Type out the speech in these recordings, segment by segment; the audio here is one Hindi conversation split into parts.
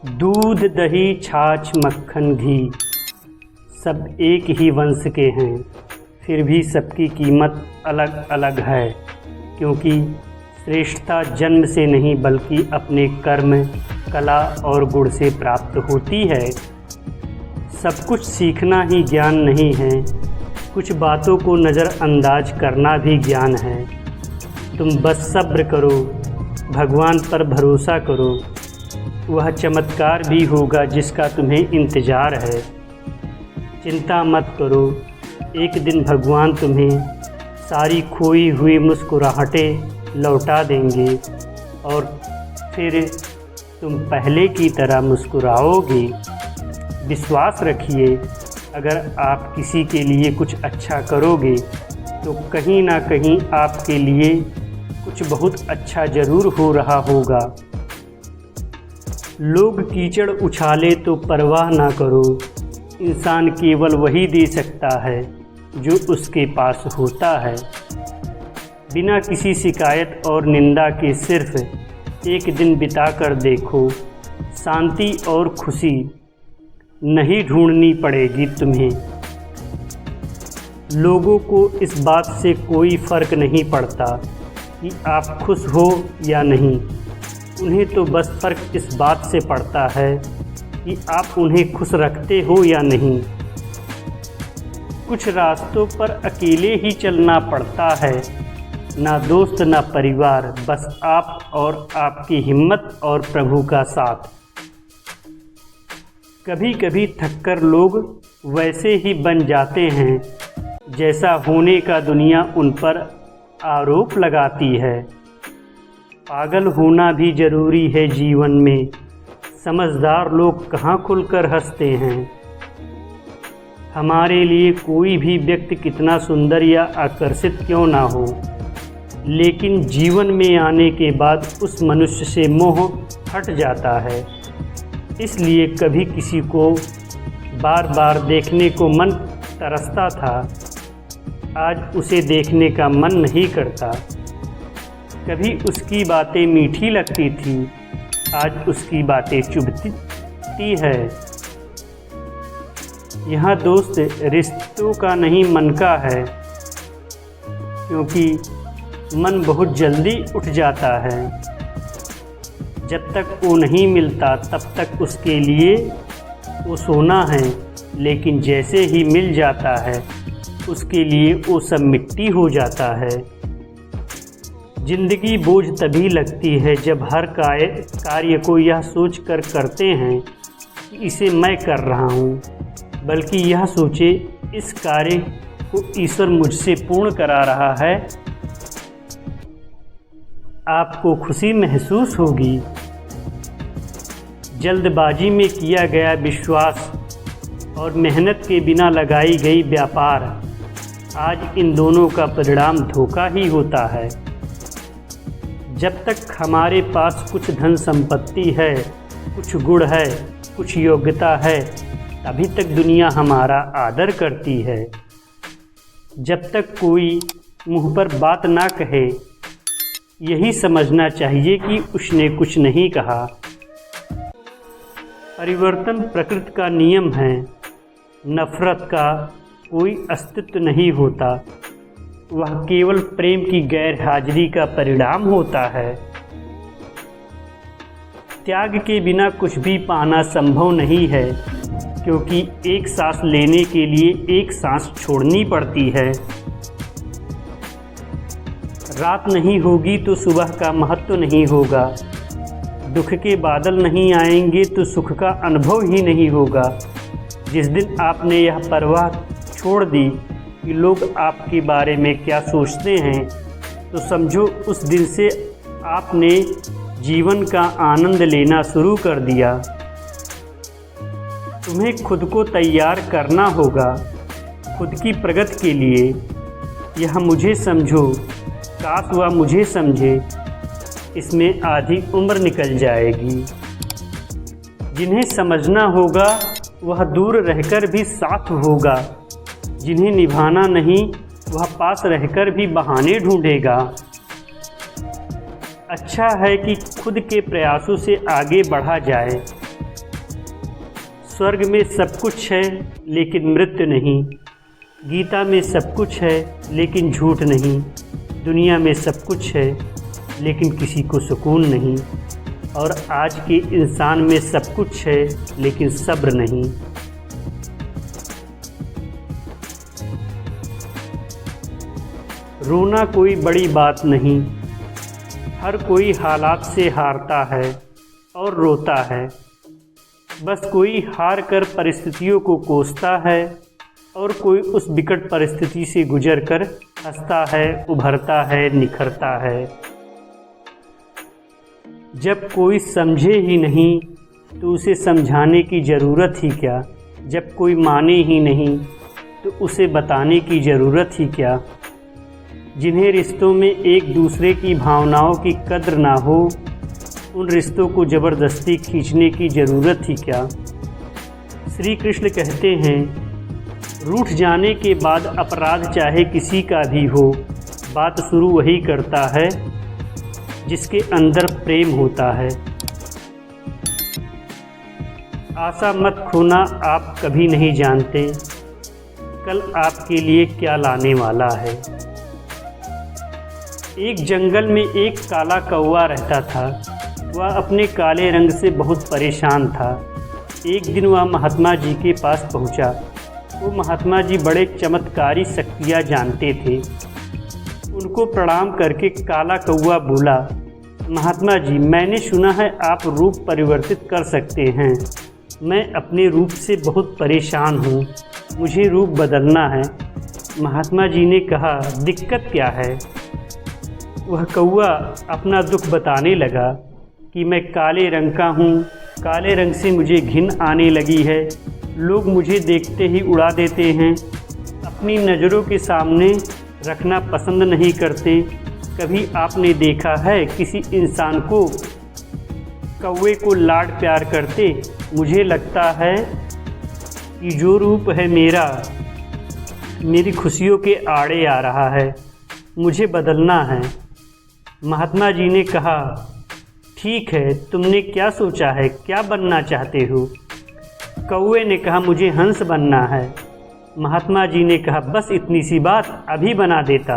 दूध दही छाछ मक्खन घी सब एक ही वंश के हैं, फिर भी सबकी कीमत अलग अलग है, क्योंकि श्रेष्ठता जन्म से नहीं बल्कि अपने कर्म, कला और गुण से प्राप्त होती है। सब कुछ सीखना ही ज्ञान नहीं है, कुछ बातों को नज़रअंदाज करना भी ज्ञान है। तुम बस सब्र करो, भगवान पर भरोसा करो, वह चमत्कार भी होगा जिसका तुम्हें इंतज़ार है। चिंता मत करो, एक दिन भगवान तुम्हें सारी खोई हुई मुस्कुराहटें लौटा देंगे और फिर तुम पहले की तरह मुस्कुराओगे। विश्वास रखिए, अगर आप किसी के लिए कुछ अच्छा करोगे तो कहीं ना कहीं आपके लिए कुछ बहुत अच्छा ज़रूर हो रहा होगा। लोग कीचड़ उछाले तो परवाह ना करो, इंसान केवल वही दे सकता है जो उसके पास होता है। बिना किसी शिकायत और निंदा के सिर्फ एक दिन बिता कर देखो, शांति और खुशी नहीं ढूंढनी पड़ेगी तुम्हें। लोगों को इस बात से कोई फ़र्क नहीं पड़ता कि आप खुश हो या नहीं, उन्हें तो बस फ़र्क इस बात से पड़ता है कि आप उन्हें खुश रखते हो या नहीं। कुछ रास्तों पर अकेले ही चलना पड़ता है, ना दोस्त ना परिवार, बस आप और आपकी हिम्मत और प्रभु का साथ। कभी कभी थककर लोग वैसे ही बन जाते हैं जैसा होने का दुनिया उन पर आरोप लगाती है। पागल होना भी ज़रूरी है जीवन में, समझदार लोग कहाँ खुलकर हंसते हैं। हमारे लिए कोई भी व्यक्ति कितना सुंदर या आकर्षित क्यों ना हो, लेकिन जीवन में आने के बाद उस मनुष्य से मोह हट जाता है। इसलिए कभी किसी को बार बार देखने को मन तरसता था, आज उसे देखने का मन नहीं करता। कभी उसकी बातें मीठी लगती थी, आज उसकी बातें चुभती है। यहाँ दोस्त रिश्तों का नहीं मन का है, क्योंकि मन बहुत जल्दी उठ जाता है। जब तक वो नहीं मिलता तब तक उसके लिए वो सोना है, लेकिन जैसे ही मिल जाता है उसके लिए वो सब मिट्टी हो जाता है। जिंदगी बोझ तभी लगती है जब हर कार्य को यह सोच कर करते हैं कि इसे मैं कर रहा हूँ, बल्कि यह सोचे इस कार्य को ईश्वर मुझसे पूर्ण करा रहा है। आपको खुशी महसूस होगी। जल्दबाजी में किया गया विश्वास और मेहनत के बिना लगाई गई व्यापार, आज इन दोनों का परिणाम धोखा ही होता है। जब तक हमारे पास कुछ धन संपत्ति है, कुछ गुण है, कुछ योग्यता है, तभी तक दुनिया हमारा आदर करती है। जब तक कोई मुंह पर बात ना कहे, यही समझना चाहिए कि उसने कुछ नहीं कहा। परिवर्तन प्रकृति का नियम है, नफरत का कोई अस्तित्व नहीं होता, वह केवल प्रेम की गैर हाजिरी का परिणाम होता है। त्याग के बिना कुछ भी पाना संभव नहीं है, क्योंकि एक सांस लेने के लिए एक सांस छोड़नी पड़ती है। रात नहीं होगी तो सुबह का महत्व नहीं होगा, दुख के बादल नहीं आएंगे तो सुख का अनुभव ही नहीं होगा। जिस दिन आपने यह परवाह छोड़ दी कि लोग आपके बारे में क्या सोचते हैं, तो समझो उस दिन से आपने जीवन का आनंद लेना शुरू कर दिया। तुम्हें खुद को तैयार करना होगा खुद की प्रगति के लिए। यह मुझे समझो, काश वह मुझे समझे, इसमें आधी उम्र निकल जाएगी। जिन्हें समझना होगा वह दूर रहकर भी साथ होगा, जिन्हें निभाना नहीं वह पास रहकर भी बहाने ढूंढेगा। अच्छा है कि खुद के प्रयासों से आगे बढ़ा जाए, स्वर्ग में सब कुछ है लेकिन मृत्यु नहीं, गीता में सब कुछ है लेकिन झूठ नहीं, दुनिया में सब कुछ है लेकिन किसी को सुकून नहीं, और आज के इंसान में सब कुछ है लेकिन सब्र नहीं। रोना कोई बड़ी बात नहीं, हर कोई हालात से हारता है और रोता है। बस कोई हार कर परिस्थितियों को कोसता है और कोई उस विकट परिस्थिति से गुजर कर हंसता है, उभरता है, निखरता है। जब कोई समझे ही नहीं तो उसे समझाने की ज़रूरत ही क्या, जब कोई माने ही नहीं तो उसे बताने की ज़रूरत ही क्या। जिन्हें रिश्तों में एक दूसरे की भावनाओं की कद्र ना हो, उन रिश्तों को ज़बरदस्ती खींचने की ज़रूरत ही क्या। श्री कृष्ण कहते हैं, रूठ जाने के बाद अपराध चाहे किसी का भी हो, बात शुरू वही करता है जिसके अंदर प्रेम होता है। आशा मत खोना, आप कभी नहीं जानते कल आपके लिए क्या लाने वाला है। एक जंगल में एक काला कौवा रहता था। वह अपने काले रंग से बहुत परेशान था। एक दिन वह महात्मा जी के पास पहुंचा। वो महात्मा जी बड़े चमत्कारी शक्तियाँ जानते थे। उनको प्रणाम करके काला कौवा बोला, महात्मा जी, मैंने सुना है आप रूप परिवर्तित कर सकते हैं। मैं अपने रूप से बहुत परेशान हूँ, मुझे रूप बदलना है। महात्मा जी ने कहा, दिक्कत क्या है? वह कौवा अपना दुख बताने लगा कि मैं काले रंग का हूँ, काले रंग से मुझे घिन आने लगी है, लोग मुझे देखते ही उड़ा देते हैं, अपनी नज़रों के सामने रखना पसंद नहीं करते। कभी आपने देखा है किसी इंसान को कौवे को लाड प्यार करते? मुझे लगता है कि जो रूप है मेरा मेरी खुशियों के आड़े आ रहा है, मुझे बदलना है। महात्मा जी ने कहा, ठीक है, तुमने क्या सोचा है, क्या बनना चाहते हो? कौवे ने कहा, मुझे हंस बनना है। महात्मा जी ने कहा, बस इतनी सी बात, अभी बना देता,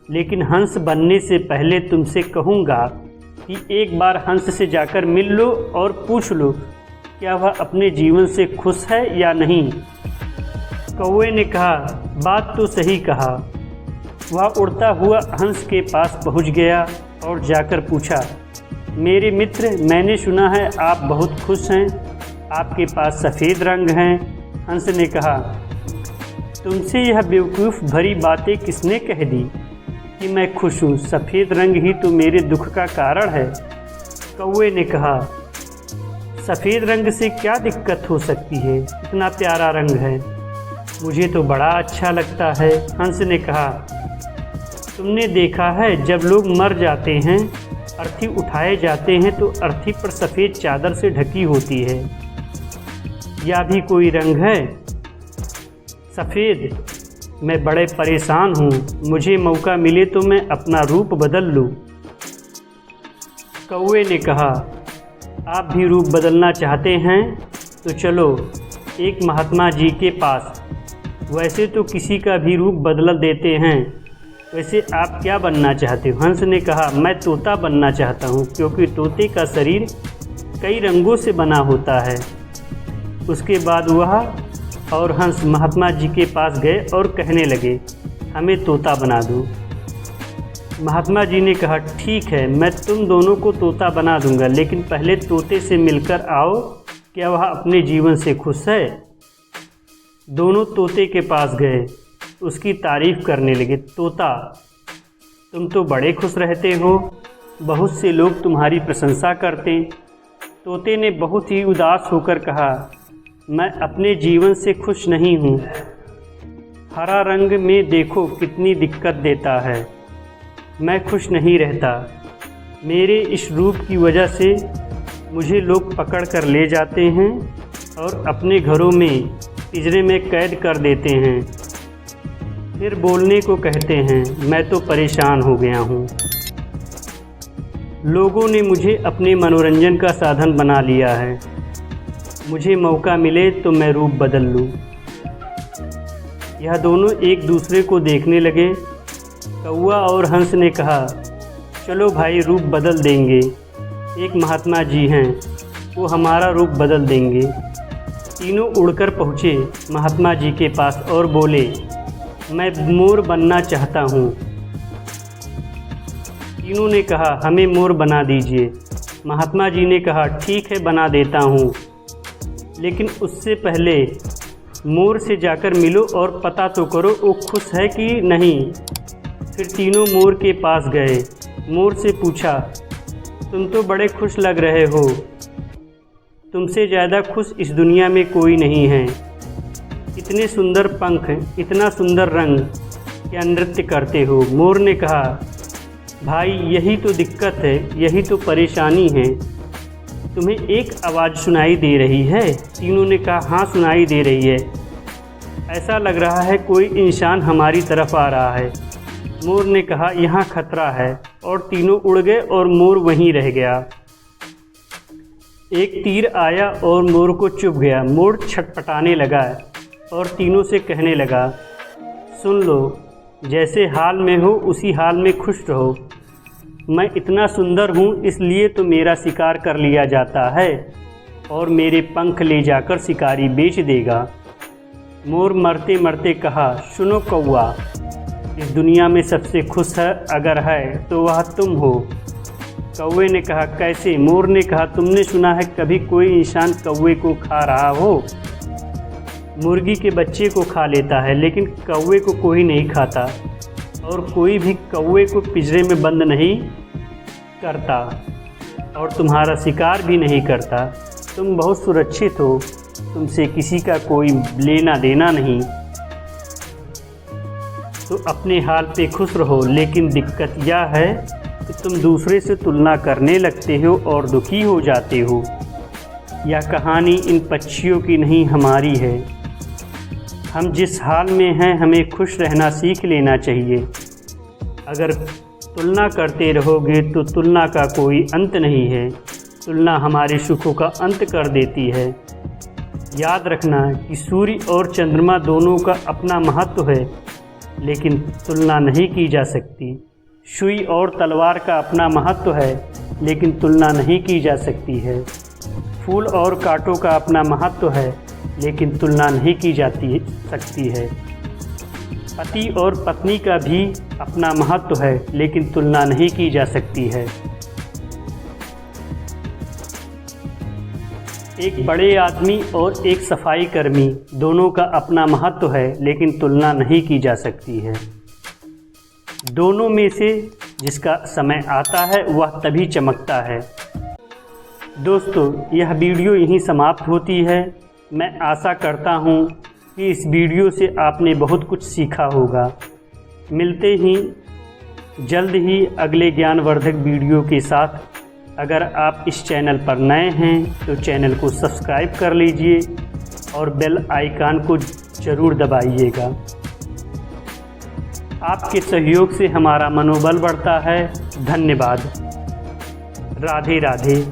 लेकिन हंस बनने से पहले तुमसे कहूँगा कि एक बार हंस से जाकर मिल लो और पूछ लो क्या वह अपने जीवन से खुश है या नहीं। कौवे ने कहा, बात तो सही कहा। वह उड़ता हुआ हंस के पास पहुंच गया और जाकर पूछा, मेरे मित्र, मैंने सुना है आप बहुत खुश हैं, आपके पास सफ़ेद रंग हैं। हंस ने कहा, तुमसे यह बेवकूफ़ भरी बातें किसने कह दी कि मैं खुश हूँ? सफ़ेद रंग ही तो मेरे दुख का कारण है। कौवे ने कहा, सफ़ेद रंग से क्या दिक्कत हो सकती है, इतना प्यारा रंग है, मुझे तो बड़ा अच्छा लगता है। हंस ने कहा, तुमने देखा है जब लोग मर जाते हैं, अर्थी उठाए जाते हैं तो अर्थी पर सफ़ेद चादर से ढकी होती है। या भी कोई रंग है सफ़ेद? मैं बड़े परेशान हूँ, मुझे मौका मिले तो मैं अपना रूप बदल लूँ। कौवे ने कहा, आप भी रूप बदलना चाहते हैं तो चलो एक महात्मा जी के पास, वैसे तो किसी का भी रूप बदल देते हैं। वैसे आप क्या बनना चाहते हो? हंस ने कहा, मैं तोता बनना चाहता हूँ, क्योंकि तोते का शरीर कई रंगों से बना होता है। उसके बाद वह और हंस महात्मा जी के पास गए और कहने लगे, हमें तोता बना दो। महात्मा जी ने कहा, ठीक है, मैं तुम दोनों को तोता बना दूंगा, लेकिन पहले तोते से मिलकर आओ, क्या वह अपने जीवन से खुश है? दोनों तोते के पास गए, उसकी तारीफ़ करने लगे। तोता, तुम तो बड़े खुश रहते हो, बहुत से लोग तुम्हारी प्रशंसा करते। तोते ने बहुत ही उदास होकर कहा, मैं अपने जीवन से खुश नहीं हूँ। हरा रंग में देखो कितनी दिक्कत देता है, मैं खुश नहीं रहता। मेरे इस रूप की वजह से मुझे लोग पकड़ कर ले जाते हैं और अपने घरों में पिंजरे में कैद कर देते हैं, फिर बोलने को कहते हैं। मैं तो परेशान हो गया हूँ। लोगों ने मुझे अपने मनोरंजन का साधन बना लिया है। मुझे मौका मिले तो मैं रूप बदल लूँ। यह दोनों एक दूसरे को देखने लगे। कौवा और हंस ने कहा, चलो भाई रूप बदल देंगे। एक महात्मा जी हैं, वो हमारा रूप बदल देंगे। तीनों उड़कर पहुँचे महात्मा जी के पास और बोले, मैं मोर बनना चाहता हूँ। तीनों ने कहा, हमें मोर बना दीजिए। महात्मा जी ने कहा, ठीक है बना देता हूँ, लेकिन उससे पहले मोर से जाकर मिलो और पता तो करो वो खुश है कि नहीं। फिर तीनों मोर के पास गए। मोर से पूछा, तुम तो बड़े खुश लग रहे हो, तुमसे ज़्यादा खुश इस दुनिया में कोई नहीं है। इतने सुंदर पंख, इतना सुंदर रंग, क्या नृत्य करते हो। मोर ने कहा, भाई यही तो दिक्कत है, यही तो परेशानी है। तुम्हें एक आवाज़ सुनाई दे रही है। तीनों ने कहा, हाँ सुनाई दे रही है। ऐसा लग रहा है कोई इंसान हमारी तरफ आ रहा है। मोर ने कहा, यहाँ खतरा है। और तीनों उड़ गए और मोर वहीं रह गया। एक तीर आया और मोर को चुभ गया। मोर छटपटाने लगा और तीनों से कहने लगा, सुन लो, जैसे हाल में हो उसी हाल में खुश रहो। मैं इतना सुंदर हूँ इसलिए तो मेरा शिकार कर लिया जाता है और मेरे पंख ले जाकर शिकारी बेच देगा। मोर मरते मरते कहा, सुनो कौवा, इस दुनिया में सबसे खुश है अगर है तो वह तुम हो। कौवे ने कहा, कैसे। मोर ने कहा, तुमने सुना है कभी कोई इंसान कौवे को खा रहा हो। मुर्गी के बच्चे को खा लेता है लेकिन कौवे को कोई नहीं खाता, और कोई भी कौवे को पिंजरे में बंद नहीं करता और तुम्हारा शिकार भी नहीं करता। तुम बहुत सुरक्षित हो, तुमसे किसी का कोई लेना देना नहीं, तो अपने हाल पे खुश रहो। लेकिन दिक्कत यह है कि तुम दूसरे से तुलना करने लगते हो और दुखी हो जाते हो। यह कहानी इन पक्षियों की नहीं, हमारी है। हम जिस हाल में हैं हमें खुश रहना सीख लेना चाहिए। अगर तुलना करते रहोगे तो तुलना का कोई अंत नहीं है। तुलना हमारे सुखों का अंत कर देती है। याद रखना कि सूर्य और चंद्रमा दोनों का अपना महत्व है, लेकिन तुलना नहीं की जा सकती। सुई और तलवार का अपना महत्व है, लेकिन तुलना नहीं की जा सकती है। फूल और कांटों का अपना महत्व है, लेकिन तुलना नहीं की जाती सकती है। पति और पत्नी का भी अपना महत्व है, लेकिन तुलना नहीं की जा सकती है। एक बड़े आदमी और एक सफाई कर्मी दोनों का अपना महत्व है, लेकिन तुलना नहीं की जा सकती है। दोनों में से जिसका समय आता है वह तभी चमकता है। दोस्तों, यह वीडियो यहीं समाप्त होती है। मैं आशा करता हूँ कि इस वीडियो से आपने बहुत कुछ सीखा होगा। मिलते ही जल्द ही अगले ज्ञानवर्धक वीडियो के साथ। अगर आप इस चैनल पर नए हैं तो चैनल को सब्सक्राइब कर लीजिए और बेल आइकन को ज़रूर दबाइएगा। आपके सहयोग से हमारा मनोबल बढ़ता है। धन्यवाद। राधे राधे।